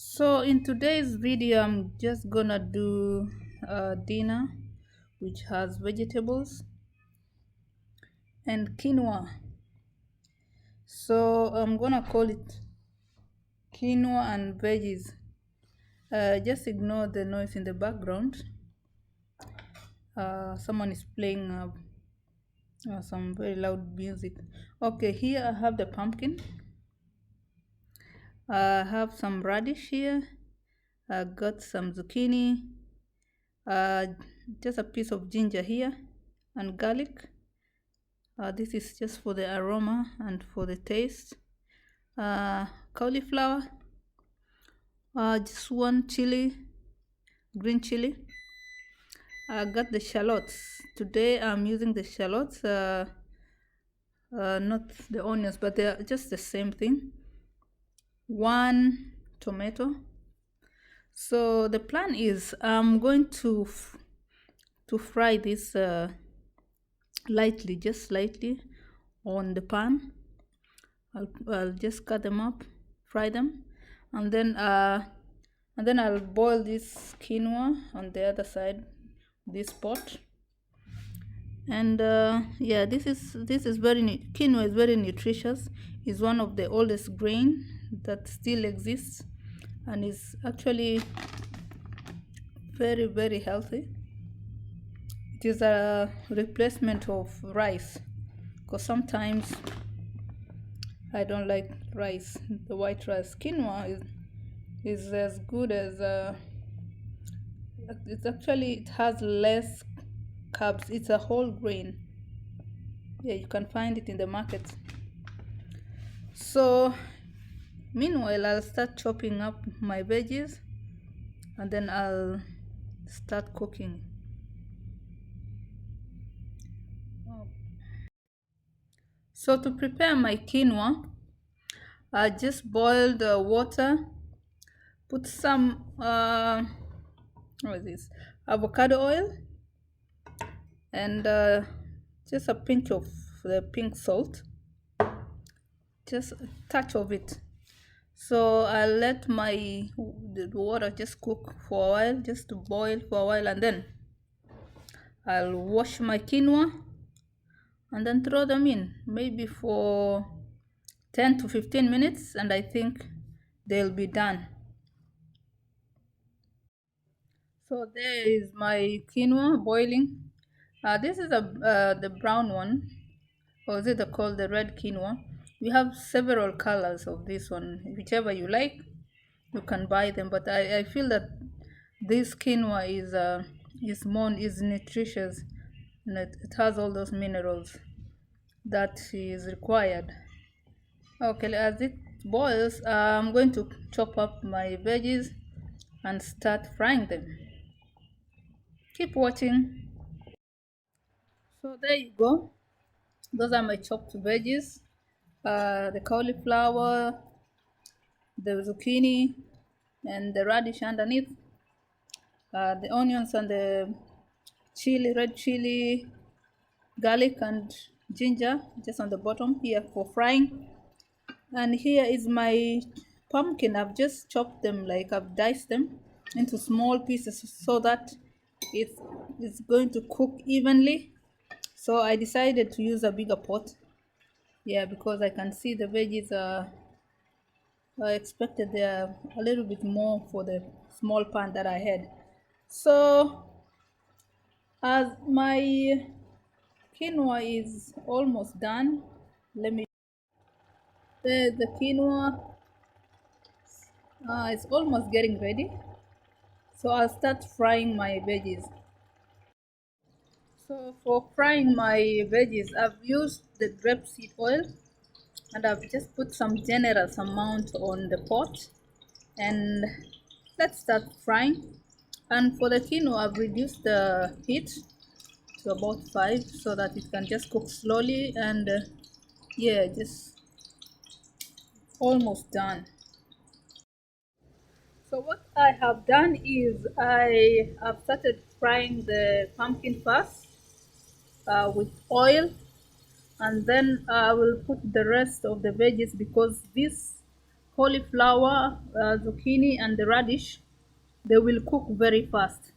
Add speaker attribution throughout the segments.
Speaker 1: So in today's video, I'm just gonna do a dinner which has vegetables and quinoa. So I'm gonna call it Quinoa and Veggies. Just ignore the noise in the background. Someone is playing some very loud music. Okay, here I have the pumpkin. I have some radish here. I got some zucchini. Uh, just a piece of ginger here and garlic. This is just for the aroma and for the taste. Cauliflower, just one chili, green chili. I got the shallots. Today I'm using the shallots, not the onions, but they're just the same thing. One tomato. So the plan is I'm going to fry this lightly, just slightly on the pan. I'll just cut them up, fry them, and then I'll boil this quinoa on the other side, this pot. And yeah, this is quinoa is very nutritious. It's one of the oldest grain that still exists, and is actually very healthy. It is a replacement of rice, because sometimes I don't like rice, the white rice. Quinoa is as good as it has less carbs. It's a whole grain. Yeah, you can find it in the market. So meanwhile, I'll start chopping up my veggies and then I'll start cooking. So to prepare my quinoa, I just boiled water, put some what is this, avocado oil, and just a pinch of the pink salt, just a touch of it. So I'll let the water just cook for a while, just to boil for a while, and then I'll wash my quinoa and then throw them in, maybe for 10 to 15 minutes, and I think they'll be done. So there is my quinoa boiling. This is the brown one, or is it called the red quinoa? We have several colors of this one. Whichever you like, you can buy them. But I feel that this quinoa is nutritious, and it has all those minerals that is required. Okay, as it boils, I'm going to chop up my veggies and start frying them. Keep watching. So there you go. Those are my chopped veggies. The cauliflower, the zucchini, and the radish underneath. The onions and the chili, red chili, garlic and ginger just on the bottom here for frying. And here is my pumpkin. I've just chopped them, like I've diced them into small pieces so that it's going to cook evenly. So I decided to use a bigger pot. Yeah, because I can see the veggies I expected they are a little bit more for the small pan that I had. So as my quinoa is almost done, let me the quinoa is almost getting ready. So I'll start frying my veggies. So for frying my veggies, I've used the grapeseed oil, and I've just put some generous amount on the pot, and let's start frying. And for the quinoa, I've reduced the heat to about 5 so that it can just cook slowly, and yeah, just almost done. So what I have done is I have started frying the pumpkin first with oil, and then I will put the rest of the veggies, because this cauliflower, zucchini, and the radish, they will cook very fast.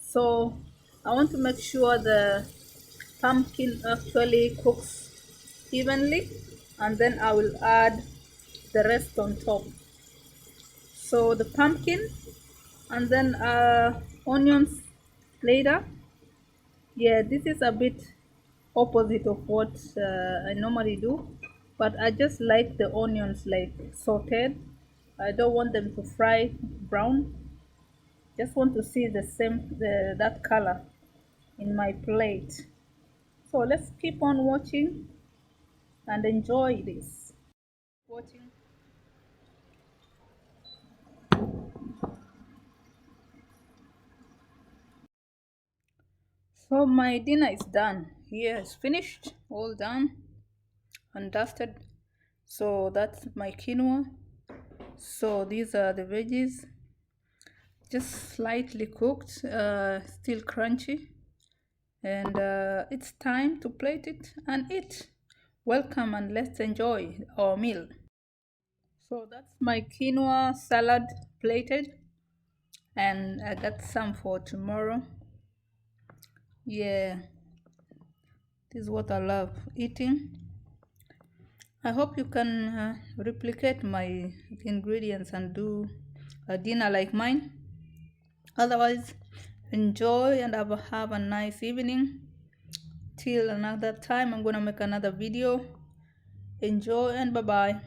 Speaker 1: So I want to make sure the pumpkin actually cooks evenly, and then I will add the rest on top. So the pumpkin, and then onions later. Yeah, this is a bit opposite of what I normally do, but I just like the onions like sauteed. I don't want them to fry brown. Just want to see that color in my plate. So let's keep on watching and enjoy this. Watching. So my dinner is done. Here it's finished, all done and dusted. So that's my quinoa. So these are the veggies, just slightly cooked, still crunchy, and it's time to plate it and eat. Welcome, and let's enjoy our meal. So that's my quinoa salad plated, and I got some for tomorrow. Yeah, this is what I love eating. I hope you can replicate my ingredients and do a dinner like mine. Otherwise, enjoy and have a nice evening. Till another time, I'm gonna make another video. Enjoy and bye bye.